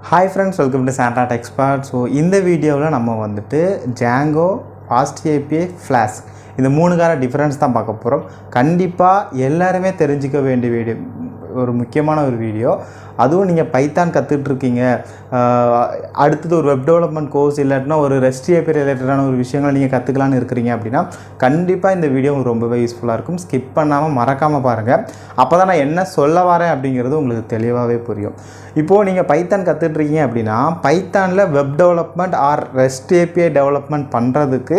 Hi friends, welcome to SANTRA TECHSPOT. So இந்த வீடியோவில் நம்ம வந்துட்டு Django, Fast API, Flask இந்த மூணுக்கான டிஃபரன்ஸ் தான் பார்க்க போகிறோம். கண்டிப்பாக எல்லாருமே தெரிஞ்சிக்க வேண்டிய வீடியோ, ஒரு முக்கியமான ஒரு வீடியோ. அதுவும் நீங்கள் பைத்தான் கற்றுட்ருக்கீங்க, அடுத்தது ஒரு வெப் டெவலப்மெண்ட் கோர்ஸ் இல்லாட்டினா ஒரு ரெஸ்ட் ஏபி ரிலேட்டடான ஒரு விஷயங்களை நீங்கள் கற்றுக்கலான்னு இருக்கிறீங்க அப்படின்னா கண்டிப்பாக இந்த வீடியோ உங்களுக்கு ரொம்பவே யூஸ்ஃபுல்லாக இருக்கும். ஸ்கிப் பண்ணாமல் மறக்காமல் பாருங்கள். அப்போ தான் நான் என்ன சொல்ல வரேன் அப்படிங்கிறது உங்களுக்கு தெளிவாகவே புரியும். இப்போது நீங்கள் பைத்தான் கற்றுட்ருக்கீங்க அப்படின்னா பைத்தானில் web development or rest API development பண்ணுறதுக்கு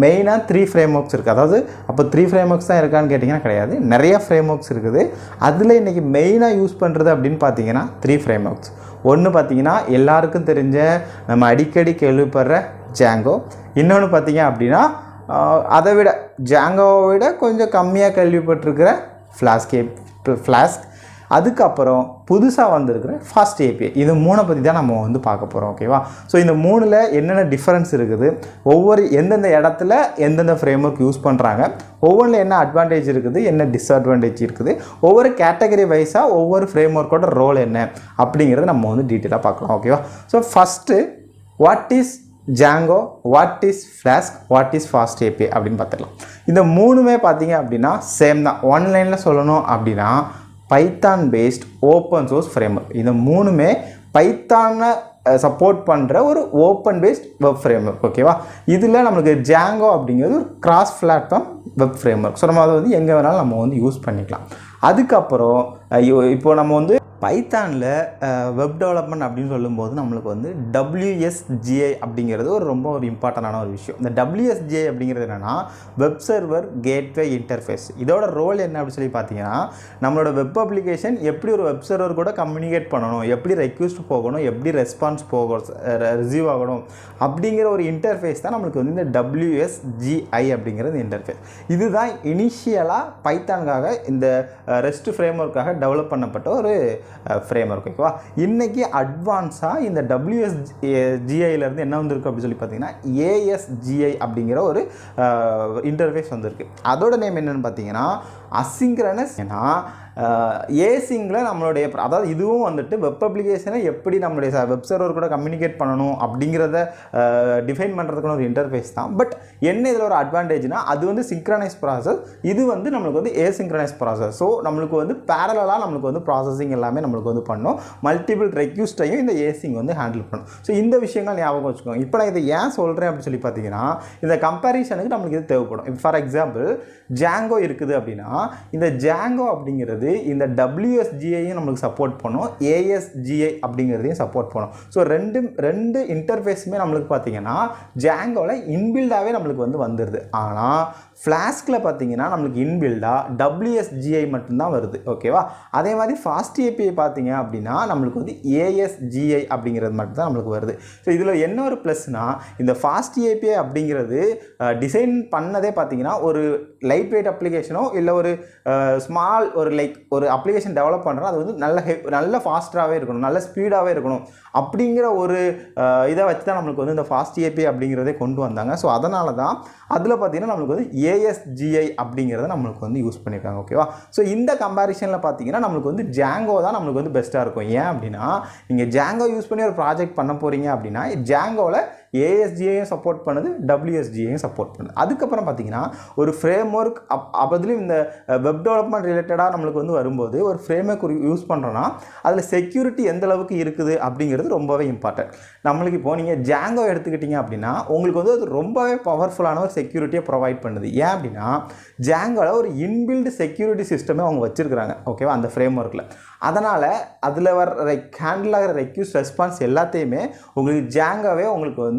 மெயினாக 3 ஃப்ரேம் ஒர்க்ஸ் இருக்குது. அதாவது அப்போ 3 ஃப்ரேம் ஒர்க்ஸ் தான் இருக்கான்னு கேட்டிங்கன்னா கிடையாது, நிறைய ஃப்ரேம் ஒர்க்ஸ் இருக்குது. அதில் இன்றைக்கி மெயினாக யூஸ் பண்ணுறது அப்படின்னு பார்த்தீங்கன்னா 3 ஃப்ரேம் ஒர்க்ஸ். ஒன்று பார்த்தீங்கன்னா எல்லாருக்கும் தெரிஞ்ச நம்ம அடிக்கடி கேள்விப்படுற Django. இன்னொன்று பார்த்தீங்க அப்படின்னா அதை விட Djangoவை விட கொஞ்சம் கம்மியாக கேள்விப்பட்டிருக்கிற Flask. அதுக்கப்புறம் புதுசாக வந்திருக்கிற ஃபாஸ்ட் ஏபிஐ. இது மூணை பற்றி தான் நம்ம வந்து பார்க்க போகிறோம். ஓகேவா? ஸோ இந்த மூணில் என்னென்ன டிஃப்ரென்ஸ் இருக்குது, ஒவ்வொரு எந்தெந்த இடத்துல எந்தெந்த ஃப்ரேம் ஒர்க் யூஸ் பண்ணுறாங்க, ஒவ்வொன்றில் என்ன அட்வான்டேஜ் இருக்குது, என்ன டிஸ்அட்வான்டேஜ் இருக்குது, ஒவ்வொரு கேட்டகரி வைஸாக ஒவ்வொரு ஃப்ரேம் ஒர்க்கோட ரோல் என்ன அப்படிங்கிறத நம்ம வந்து டீட்டெயிலாக பார்க்கலாம். ஓகேவா? So first what is Django, what is Flask, what is fast API அப்படின்னு பார்த்துக்கலாம். இந்த மூணுமே பார்த்தீங்க அப்படின்னா சேம் தான். ஒன்லைனில் சொல்லணும் அப்படின்னா Python based open source framework. இந்த மூணுமே பைத்தானை சப்போர்ட் பண்ணுற ஒரு ஓப்பன் பேஸ்ட் வெப் ஃப்ரேம்வொர்க். ஓகேவா? இதில் நம்மளுக்கு Django அப்படிங்கிறது ஒரு cross platform web framework. So நம்ம அதை வந்து எங்கே வேணாலும் நம்ம வந்து யூஸ் பண்ணிக்கலாம். அதுக்கப்புறம் இப்போ நம்ம வந்து பைத்தானில் வெப் டெவலப்மெண்ட் அப்படின்னு சொல்லும்போது நம்மளுக்கு வந்து WSGI அப்படிங்கிறது ரொம்ப இம்பார்ட்டண்டான ஒரு விஷயம். இந்த WSGI அப்படிங்கிறது என்னென்னா வெப் சர்வர் கேட்வே இன்டர்ஃபேஸ். இதோட ரோல் என்ன அப்படின்னு சொல்லி பார்த்தீங்கன்னா நம்மளோட வெப் அப்ளிகேஷன் எப்படி ஒரு வெப் சர்வர் கூட கம்யூனிகேட் பண்ணணும், எப்படி ரெக்வெஸ்ட் போகணும், எப்படி ரெஸ்பான்ஸ் ரிசீவ் ஆகணும் அப்படிங்கிற ஒரு இன்டர்ஃபேஸ் தான் நம்மளுக்கு வந்து இந்த WSGI அப்படிங்கிறது இன்டர்ஃபேஸ். இதுதான் இனிஷியலாக பைத்தானுக்காக இந்த ரெஸ்ட் ஃப்ரேம் ஒர்க்காக டெவலப் பண்ணப்பட்ட ஒரு ஃப்ரேம் ஒர்க். ஓகேவா? இன்றைக்கி அட்வான்ஸாக இந்த WSGIலேருந்து என்ன வந்திருக்கு அப்படின்னு சொல்லி பார்த்தீங்கன்னா ASGI அப்படிங்கிற ஒரு இன்டர்ஃபேஸ் வந்திருக்கு. அதோட நேம் என்னென்னு பார்த்தீங்கன்னா அசிங்க்ரனஸ். ஏன்னா ஏசிங்கில் நம்மளுடைய, அதாவது இதுவும் வந்துட்டு வெப் அப்ளிகேஷனை எப்படி நம்மளுடைய வெப் சர்வர் கூட கம்யூனிகேட் பண்ணணும் அப்படிங்கிறத டிஃபைன் பண்ணுறதுக்கான ஒரு இன்டர்ஃபேஸ் தான். பட் என்ன இதில் ஒரு அட்வான்டேஜ்னால் அது வந்து சிங்க்ரனைஸ் ப்ராசஸ், இது வந்து நம்மளுக்கு வந்து ஏசிங்க்ரனைஸ் ப்ராசஸ். ஸோ நம்மளுக்கு வந்து பேரலாக நம்மளுக்கு வந்து ப்ராசஸிங் எல்லாமே நம்மளுக்கு வந்து பண்ணணும். மல்டிபிள் ரெக்யூஸ்டையும் இந்த ஏசிங் வந்து ஹேண்டில் பண்ணணும். ஸோ இந்த விஷயங்கள் ஞாபகம் வச்சுக்கோங்க. இப்போ நான் இதை ஏன் சொல்கிறேன் அப்படின்னு சொல்லி பார்த்தீங்கன்னா இந்த கம்பேரிஷனுக்கு நம்மளுக்கு இது தேவைப்படும். இப்போ ஃபார் எக்ஸாம்பிள் Django இருக்குது அப்படின்னா இந்த Django அப்படிங்கிறது இந்த WSGIயும் நம்மளுக்கு சப்போர்ட் பண்ணும், ASGI அப்படிங்கிறதையும் சப்போர்ட் பண்ணும். ஸோ ரெண்டு இன்டர்ஃபேஸுமே நம்மளுக்கு பார்த்தீங்கன்னா Djangoவில் இன்பில்டாகவே நம்மளுக்கு வந்து வந்துடுது. ஆனால் ஃப்ளாஸ்கில் பார்த்தீங்கன்னா நம்மளுக்கு இன்பில்டாக WSGI மட்டும்தான் வருது. ஓகேவா? அதே மாதிரி ஃபாஸ்ட் ஏபிஐ பார்த்தீங்க அப்படின்னா நம்மளுக்கு வந்து ASGI அப்படிங்கிறது மட்டும்தான் நம்மளுக்கு வருது. ஸோ இதில் என்ன ஒரு ப்ளஸ்னால் இந்த ஃபாஸ்ட் ஏபிஐ அப்படிங்கிறது டிசைன் பண்ணதே பார்த்தீங்கன்னா ஒரு லைட் வெயிட் அப்ளிகேஷனோ இல்லை ஒரு ஸ்மால் ஒரு அப்ளிகேஷன் டெவலப் பண்ணுறோம், அது வந்து நல்ல ஃபாஸ்ட்டாகவே இருக்கணும், நல்ல ஸ்பீடாகவே இருக்கணும் அப்படிங்கிற ஒரு இதை வச்சு தான் நம்மளுக்கு வந்து இந்த ஃபாஸ்ட் ஏபிஐ அப்படிங்கிறதே கொண்டு வந்தாங்க. ஸோ அதனால தான் அதில் பார்த்தீங்கன்னா நம்மளுக்கு வந்து ASGI அப்படிங்கிறத நம்மளுக்கு வந்து யூஸ் பண்ணியிருக்காங்க. ஓகேவா? ஸோ இந்த கம்பேரிஷனில் பார்த்தீங்கன்னா நம்மளுக்கு வந்து Django தான் நம்மளுக்கு வந்து பெஸ்ட்டாக இருக்கும். ஏன் அப்படின்னா நீங்கள் Django யூஸ் பண்ணி ஒரு ப்ராஜெக்ட் பண்ண போகிறீங்க அப்படின்னா Djangoவில் ASGIயும் சப்போர்ட் பண்ணுது, WSGIயும் சப்போர்ட் பண்ணுது. அதுக்கப்புறம் பார்த்தீங்கன்னா ஒரு ஃப்ரேம் ஒர்க் அதுலேயும் இந்த வெப் டெவலப்மெண்ட் ரிலேட்டடாக நம்மளுக்கு வந்து வரும்போது ஒரு ஃப்ரேம் ஒர்க் யூஸ் பண்ணுறோன்னா அதில் செக்யூரிட்டி எந்த அளவுக்கு இருக்குது அப்படிங்கிறது ரொம்பவே இம்பார்ட்டன்ட். நம்மளுக்கு இப்போ நீங்கள் Django எடுத்துக்கிட்டிங்க அப்படின்னா உங்களுக்கு வந்து அது ரொம்பவே பவர்ஃபுல்லான ஒரு செக்யூரிட்டியை ப்ரொவைட் பண்ணுது. ஏன் அப்படின்னா Djangoவில் ஒரு இன்பில்டு செக்யூரிட்டி சிஸ்டமே அவங்க வச்சுருக்கிறாங்க. ஓகேவா? அந்த ஃப்ரேம் ஒர்க்கில். அதனால் அதில் வர ஹேண்டில் ஆகிற ரெக்யூஸ்ட் ரெஸ்பான்ஸ் எல்லாத்தையுமே உங்களுக்கு Djangoவே உங்களுக்கு வந்து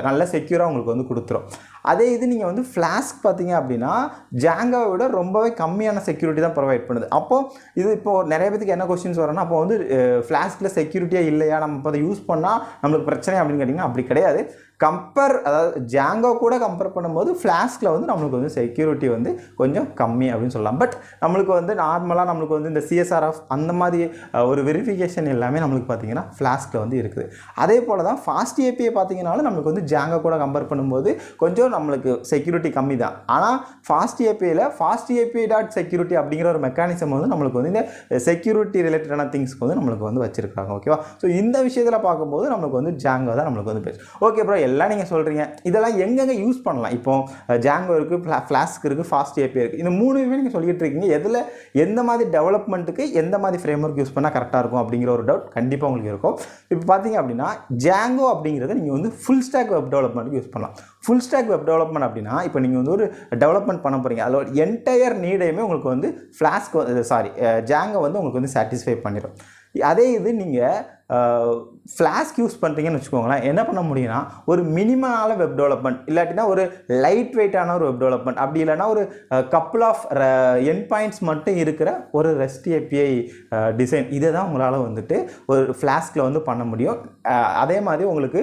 நல்ல செக்யூராக உங்களுக்கு வந்து கொடுத்துரும். அதே இது நீங்கள் வந்து Flask பார்த்தீங்க அப்படின்னா Djangoவை விட ரொம்பவே கம்மியான செக்யூரிட்டி தான் ப்ரொவைட் பண்ணுது. அப்போது இது இப்போது நிறைய பேருக்கு என்ன கொஸ்டின்ஸ் வரும்னா அப்போ வந்து Flaskல செக்யூரிட்டியாக இல்லையா, நம்ம இப்போ அதை யூஸ் பண்ணால் நம்மளுக்கு பிரச்சனை அப்படின்னு கேட்டிங்கன்னா அப்படி கிடையாது. அதாவது Django கூட கம்பேர் பண்ணும்போது Flaskல வந்து நம்மளுக்கு வந்து செக்யூரிட்டி வந்து கொஞ்சம் கம்மி அப்படின்னு சொல்லலாம். பட் நம்மளுக்கு வந்து நார்மலாக நம்மளுக்கு வந்து இந்த CSRF அந்த மாதிரி ஒரு வெரிஃபிகேஷன் எல்லாமே நம்மளுக்கு பார்த்தீங்கன்னா Flaskல வந்து இருக்குது. அதே போல் தான் ஃபாஸ்ட் ஏபிஐ பார்த்தீங்கன்னாலும் நம்மளுக்கு வந்து Django கூட கம்பேர் பண்ணும்போது கொஞ்சம் நம்மளுக்கு செக்யூரிட்டி கம்மி தான். ஆனால் ஃபாஸ்ட் ஏபிஐயில் ஃபாஸ்ட் ஏபிஐ டாட் செக்யூரிட்டி அப்படிங்கிற ஒரு மெக்கானிசம் வந்து நம்மளுக்கு வந்து இந்த செக்யூரிட்டி ரிலேட்டடான திங்ஸ்க்கு வந்து நம்மளுக்கு வந்து வச்சிருக்காங்க. ஓகேவா? ஸோ இந்த விஷயத்தில் பார்க்கும்போது நம்மளுக்கு வந்து Django தான் நம்மளுக்கு வந்து பெஸ்ட். ஓகே ப்ரோ, எல்லாம் நீங்கள் சொல்கிறீங்க, இதெல்லாம் எங்கெங்கே யூஸ் பண்ணலாம்? இப்போ Django இருக்குது, ஃப்ளாஸ்க் இருக்குது, ஃபாஸ்ட் ஏபிஐ இருக்குது. இந்த மூணுமே நீங்கள் சொல்லிட்டு இருக்கீங்க. எதில் எந்த மாதிரி டெவலப்மெண்ட்டுக்கு எந்த மாதிரி ஃப்ரேம் ஒர்க் யூஸ் பண்ணால் கரெக்டாக இருக்கும் அப்படிங்கிற ஒரு டவுட் கண்டிப்பாக உங்களுக்கு இருக்கும். இப்போ பார்த்தீங்க அப்படின்னா Django அப்படிங்கிறத நீங்கள் வந்து ஃபுல் ஸ்டாக் வெப் டெவலப்மெண்ட்டுக்கு யூஸ் பண்ணலாம். ஃபுல் ஸ்டாக் வெப் டெவலப்மெண்ட் அப்படின்னா இப்போ நீங்கள் வந்து ஒரு டெவலப்மெண்ட் பண்ண போகிறீங்க, அதில் என்டையர் நீடையுமே உங்களுக்கு வந்து Django வந்து உங்களுக்கு வந்து சாட்டிஸ்ஃபை பண்ணிடும். அதே இது நீங்கள் ஃப்ளாஸ்க் யூஸ் பண்ணுறீங்கன்னு வச்சுக்கோங்களேன், என்ன பண்ண முடியும்னா ஒரு மினிமலான வெப் டெவலப்மெண்ட், இல்லாட்டினா ஒரு லைட் வெயிட்டான ஒரு வெப் டெவலப்மெண்ட், அப்படி இல்லைனா ஒரு கப்புள் ஆஃப் எண்ட் பாயிண்ட்ஸ் மட்டும் இருக்கிற ஒரு ரெஸ்ட் ஏபிஐ டிசைன், இதை தான் உங்களால் வந்துட்டு ஒரு ஃப்ளாஸ்கில் வந்து பண்ண முடியும். அதே மாதிரி உங்களுக்கு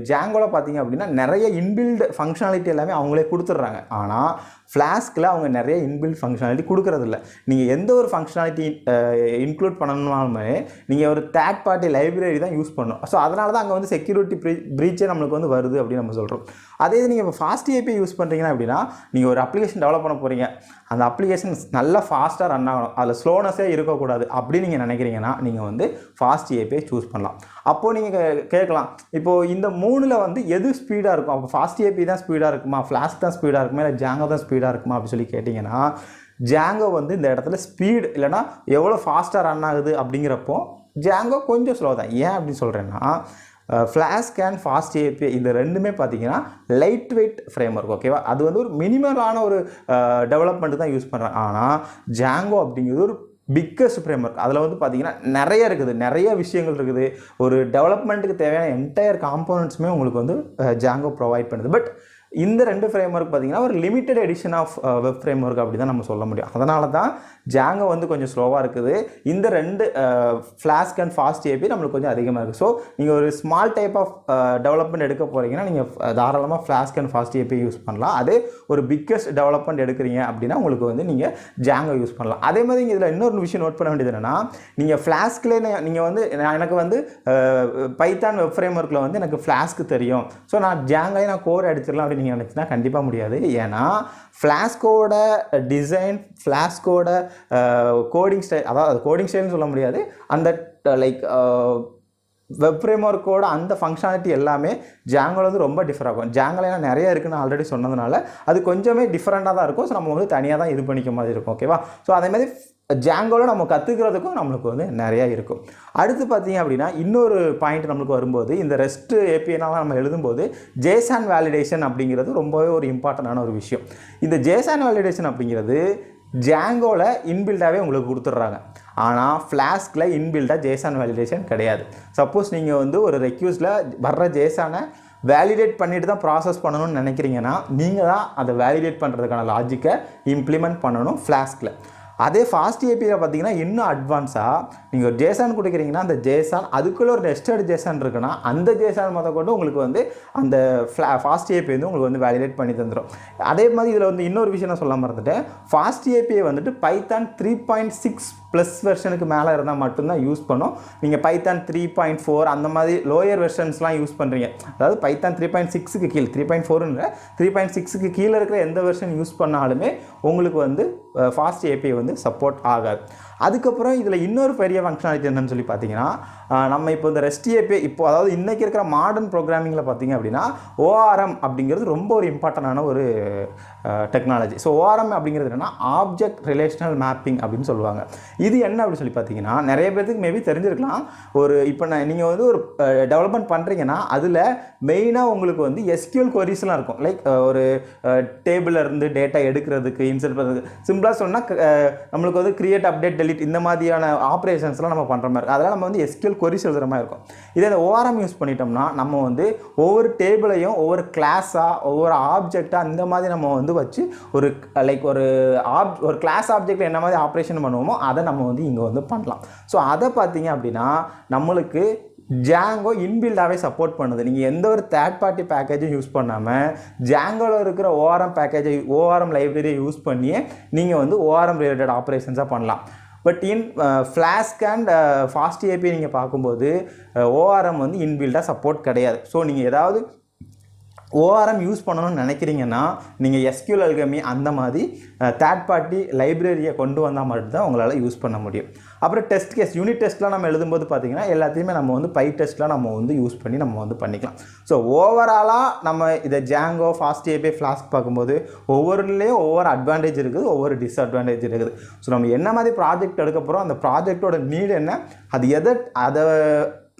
Djangoல பார்த்தீங்க அப்படின்னா நிறைய இன்பில்டு ஃபங்க்ஷனாலிட்டி எல்லாமே அவங்களே கொடுத்துட்றாங்க. ஆனால் ஃப்ளாஸ்கில் அவங்க நிறைய இன்பில்ட் ஃபங்க்ஷனாலிட்டி கொடுக்குறதில்ல. நீங்கள் எந்த ஒரு ஃபங்க்ஷனாலிட்டி இன்க்ளூட் பண்ணணும்னாலுமே நீங்கள் ஒரு தேர்ட் பார்ட்டி லைப்ரரி தான் யூஸ் பண்ணணும். ஸோ அதனால தான் அங்கே வந்து செக்யூரிட்டி ப்ரீச்சே நம்மளுக்கு வந்து வருது அப்படின்னு நம்ம சொல்கிறோம். அதே இது நீங்கள் இப்போ ஃபாஸ்ட் ஏபிஐ யூஸ் பண்ணுறீங்கன்னா அப்படின்னா நீங்கள் ஒரு அப்ளிகேஷன் டெவலப் பண்ண போகிறீங்க, அந்த அப்ளிகேஷன் நல்லா ஃபாஸ்ட்டாக ரன் ஆகணும், அதில் ஸ்லோனஸே இருக்கக்கூடாது அப்படின்னு நீங்கள் நினைக்கிறீங்கன்னா நீங்கள் வந்து ஃபாஸ்ட் ஏபிஐ சூஸ் பண்ணலாம். அப்போது நீங்கள் கேட்கலாம், இப்போது இந்த மூணில் வந்து எது ஸ்பீடாக இருக்கும்? அப்போ ஃபாஸ்ட் ஏபிஐ தான் ஸ்பீடாக இருக்குமா, ஃப்ளாஸ்க் தான் ஸ்பீடாக இருக்குமா, இல்லை Django தான் ஸ்பீடாக இருக்குமா அப்படின்னு சொல்லி கேட்டிங்கன்னா Django வந்து இந்த இடத்துல ஸ்பீடு இல்லைனா எவ்வளோ ஃபாஸ்ட்டாக ரன் ஆகுது அப்படிங்கிறப்போ Django கொஞ்சம் ஸ்லோ தான். ஏன் அப்படின்னு சொல்கிறேன்னா ஃப்ளாஸ்க் அண்ட் ஃபாஸ்ட் ஏபிஐ இந்த ரெண்டுமே பார்த்தீங்கன்னா லைட் வெயிட் ஃப்ரேம் ஒர்க். ஓகேவா? அது வந்து ஒரு மினிமலான ஒரு டெவலப்மெண்ட்டு தான் யூஸ் பண்ணுறாங்க. ஆனால் Django அப்படிங்கிறது ஒரு பிக்கஸ்ட் ஃப்ரேம் ஒர்க். அதில் வந்து பார்த்தீங்கன்னா நிறைய இருக்குது, நிறைய விஷயங்கள் இருக்குது. ஒரு டெவலப்மெண்ட்டுக்கு தேவையான என்டையர் காம்போனன்ட்ஸுமே உங்களுக்கு வந்து Django ப்ரொவைட் பண்ணுது. பட் இந்த ரெண்டு ஃப்ரேம் ஒர்க் பார்த்தீங்கன்னா ஒரு limited edition of web framework அப்படி தான் நம்ம சொல்ல முடியும். அதனால தான் Django வந்து கொஞ்சம் ஸ்லோவாக இருக்குது. இந்த ரெண்டு ஃப்ளாஸ்க் அண்ட் ஃபாஸ்ட் ஏபி நம்மளுக்கு கொஞ்சம் அதிகமாக இருக்குது. ஸோ நீங்கள் ஒரு ஸ்மால் டைப் ஆஃப் டெவலப்மெண்ட் எடுக்க போகிறீங்கன்னா நீங்கள் தாராளமாக Flask and FastAPI use பண்ணலாம். அதே ஒரு பிக்கஸ்ட் டெவலப்மெண்ட் எடுக்கிறீங்க அப்படின்னா உங்களுக்கு வந்து நீங்கள் Django யூஸ் பண்ணலாம். அதே மாதிரி இதில் இன்னொரு விஷயம் நோட் பண்ண வேண்டியது என்னென்னா, நீங்கள் ஃப்ளாஸ்க்லேயே நீங்கள் வந்து எனக்கு வந்து பைத்தான் வெப் ஃப்ரேம் ஒர்க்கில் வந்து எனக்கு ஃப்ளாஸ்க் தெரியும், ஸோ நான் Django நான் கோட் அடிச்சிடலாம் அப்படின்னு நீங்கள் நினச்சினா கண்டிப்பாக முடியாது. ஏன்னா ஃப்ளாஸ்கோட டிசைன், ஃப்ளாஸ்கோட கோடிங் ஸ்டைல், அதாவது கோடிங் ஸ்டைல்னு சொல்ல முடியாது, அந்த லைக் வெப் ஃப்ரேம் ஒர்க்கோட அந்த ஃபங்க்ஷனாலிட்டி எல்லாமே Djangoல வந்து ரொம்ப டிஃபர் ஆகும். Djangoல ஏன்னா நிறைய இருக்குன்னு ஆல்ரெடி சொன்னதுனால அது கொஞ்சமே டிஃப்ரெண்ட்டாக தான் இருக்கும். ஸோ நம்ம வந்து தனியாக தான் இது பண்ணிக்க மாதிரி இருக்கும். ஓகேவா? ஸோ அதே மாதிரி Djangoல நம்ம கற்றுக்கிறதுக்கும் நம்மளுக்கு வந்து நிறையா இருக்கும். அடுத்து பார்த்தீங்க அப்படின்னா இன்னொரு பாயிண்ட் நம்மளுக்கு வரும்போது, இந்த ரெஸ்ட் ஏபிஐனால நம்ம எழுதும்போது JSON வேலிடேஷன் அப்படிங்கிறது ரொம்பவே ஒரு இம்பார்ட்டண்டான ஒரு விஷயம். இந்த JSON வேலிடேஷன் அப்படிங்கிறது Djangoல இன்பில்டாகவே உங்களுக்கு கொடுத்துட்றாங்க. ஆனால் ஃப்ளாஸ்கில் இன்பில்டாக JSON வேலிடேஷன் கிடையாது. சப்போஸ் நீங்கள் வந்து ஒரு ரெக்யூஸில் வர்ற JSOனை வேலிடேட் பண்ணிட்டு தான் ப்ராசஸ் பண்ணணும்னு நினைக்கிறீங்கன்னா நீங்கள் தான் அதை வேலிடேட் பண்ணுறதுக்கான லாஜிக்கை இம்ப்ளிமெண்ட் பண்ணணும் ஃப்ளாஸ்கில். அதே ஃபாஸ்ட் ஏபிஐயில் பார்த்தீங்கன்னா இன்னும் அட்வான்ஸாக நீங்கள் ஒரு JSON கொடுக்குறீங்கன்னா அந்த JSON அதுக்குள்ளே ஒரு நெஸ்டட் JSON இருக்குன்னா அந்த JSON கொண்டு உங்களுக்கு வந்து அந்த ஃபாஸ்ட் ஏபிஐ வந்து உங்களுக்கு வந்து வேலிடேட் பண்ணி தந்துடும். அதே மாதிரி இதில் வந்து இன்னொரு விஷயம் நான் சொல்ல மறந்துட்டேன். ஃபாஸ்ட் ஏபிஐ வந்துட்டு பைத்தான் 3.6 ப்ளஸ் வெர்ஷனுக்கு மேலே இருந்தால் மட்டும்தான் யூஸ் பண்ணும். நீங்கள் பைத்தான் 3.4 அந்த மாதிரி லோயர் வெர்ஷன்ஸ்லாம் யூஸ் பண்ணுறீங்க, அதாவது பைத்தான் 3.6க்கு கீழே, 3.4 3.6க்கு கீழே இருக்கிற எந்த வெர்ஷன் யூஸ் பண்ணாலுமே உங்களுக்கு வந்து ஃபாஸ்ட் ஏபிஐ வந்து சப்போர்ட் ஆகாது. அதுக்கப்புறம் இதில் இன்னொரு பெரிய ஃபங்க்ஷனாலிட்டி என்னன்னு சொல்லி பார்த்தீங்கன்னா, நம்ம இப்போ இந்த ரெஸ்ட் ஏபிஐ இப்போ அதாவது இன்றைக்கி இருக்கிற மாடர்ன் ப்ரோக்ராமிங்கில் பார்த்தீங்க அப்படின்னா ORM அப்படிங்கிறது ரொம்ப ஒரு இம்பார்ட்டண்டான ஒரு டெக்னாலஜி. ஸோ ORM அப்படிங்கிறது என்னென்னா ஆப்ஜெக்ட் ரிலேஷனல் மேப்பிங் அப்படின்னு சொல்லுவாங்க. இது என்ன அப்படின்னு சொல்லி பார்த்தீங்கன்னா நிறைய பேருக்கு மேபி தெரிஞ்சிருக்கலாம். ஒரு இப்போ நீங்கள் வந்து ஒரு டெவலப்மெண்ட் பண்ணுறீங்கன்னா அதில் மெயினாக உங்களுக்கு வந்து SQL கொரிஸ்லாம் இருக்கும். லைக் ஒரு டேபிளில் இருந்து டேட்டா எடுக்கிறதுக்கு, இன்சர்ட் பண்ணுறதுக்கு, சிம்பிளாக சொன்னால் நம்மளுக்கு வந்து கிரியேட், அப்டேட், டெலிட் இந்த மாதிரியான ஆப்ரேஷன்ஸ்லாம் நம்ம பண்ணுற மாதிரி இருக்கும். அதெல்லாம் நம்ம வந்து SQL கொரிஸ் எழுதுகிற மாதிரி இருக்கும். இதே இந்த ORM யூஸ் பண்ணிட்டோம்னா நம்ம வந்து ஒவ்வொரு டேபிளையும் ஒவ்வொரு கிளாஸாக, ஒவ்வொரு ஆப்ஜெக்டாக இந்த மாதிரி நம்ம வந்து வச்சு ஒரு லைக் ஒரு கிளாஸ் ஆப்ஜெக்டில் என்ன மாதிரி ஆப்ரேஷன் பண்ணுவோமோ அதை நம்ம வந்து இங்கே வந்து பண்ணலாம். ஸோ அதை பார்த்தீங்க அப்படின்னா நம்மளுக்கு Django இன்பில்டாகவே சப்போர்ட் பண்ணுது. நீங்கள் எந்த ஒரு தேர்ட் பார்ட்டி பேக்கேஜும் யூஸ் பண்ணாமல் Djangoல இருக்கிற ORM பேக்கேஜை, ORM லைப்ரரியை யூஸ் பண்ணியே நீங்கள் வந்து ORM ரிலேட்டட் ஆப்ரேஷன்ஸாக பண்ணலாம். But in flask and fast API நீங்கள் பார்க்கும்போது ORM வந்து இன்பில்டாக சப்போர்ட் கிடையாது. ஸோ நீங்கள் ஏதாவது ORM யூஸ் பண்ணணும்னு நினைக்கிறீங்கன்னா நீங்கள் SQL அல்கமி அந்த மாதிரி தேர்ட் பார்ட்டி லைப்ரரியை கொண்டு வந்தால் மட்டும்தான் உங்களால் யூஸ் பண்ண முடியும். அப்புறம் டெஸ்ட் கேஸ் யூனிட் டெஸ்ட்லாம் நம்ம எழுதும்போது பார்த்தீங்கன்னா எல்லாத்தையுமே நம்ம வந்து பை டெஸ்ட்லாம் நம்ம வந்து யூஸ் பண்ணி நம்ம வந்து பண்ணிக்கலாம். ஸோ ஓவராலாக நம்ம இதை ஜாங்கோ ஃபாஸ்ட் ஏபிஐ ஃப்ளாஸ்க் பார்க்கும்போது ஒவ்வொருலேயும் ஒவ்வொரு அட்வான்டேஜ் இருக்குது, ஒவ்வொரு டிஸ்அட்வான்டேஜ் இருக்குது. ஸோ நம்ம என்ன மாதிரி ப்ராஜெக்ட் எடுக்க போகிறோம், அந்த ப்ராஜெக்டோட நீட் என்ன, அது அதை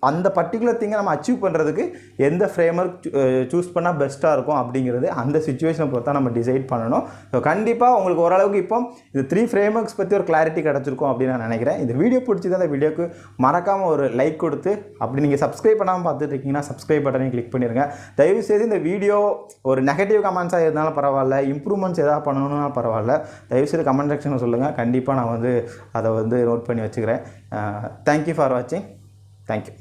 அந்த பர்டிகுலர் திங்கை நம்ம அச்சீவ் பண்ணுறதுக்கு எந்த ஃப்ரேம்வொர்க் சூஸ் பண்ணால் பெஸ்ட்டாக இருக்கும் அப்படிங்கிறது அந்த சிச்சுவேஷனை பொறுத்தா நம்ம டிசைட் பண்ணணும். ஸோ கண்டிப்பாக உங்களுக்கு ஓரளவுக்கு இப்போ இந்த 3 ஃப்ரேம்வொர்க்ஸ் பற்றி ஒரு கிளாரிட்டி கிடச்சிருக்கும் அப்படின்னு நான் நினைக்கிறேன். இந்த வீடியோ பிடிச்சது அந்த வீடியோக்கு மறக்காமல் ஒரு லைக் கொடுத்து, அப்படி நீங்கள் சப்ஸ்கிரைப் பண்ணாமல் பார்த்துட்டு இருக்கீங்கன்னா சப்ஸ்கிரைப் பட்டனையும் கிளிக் பண்ணிடுங்க. தயவுசெய்து இந்த வீடியோ ஒரு நெகட்டிவ் கமெண்ட்ஸாக இருந்தாலும் பரவாயில்ல, இம்ப்ரூவ்மெண்ட்ஸ் எதாவது பண்ணணும்னாலும் பரவாயில்ல, தயவுசெய்து கமெண்ட் செக்ஷனில் சொல்லுங்கள். கண்டிப்பாக நான் வந்து அதை வந்து நோட் பண்ணி வச்சுக்கிறேன். தேங்க்யூ ஃபார் வாட்சிங். தேங்க்யூ.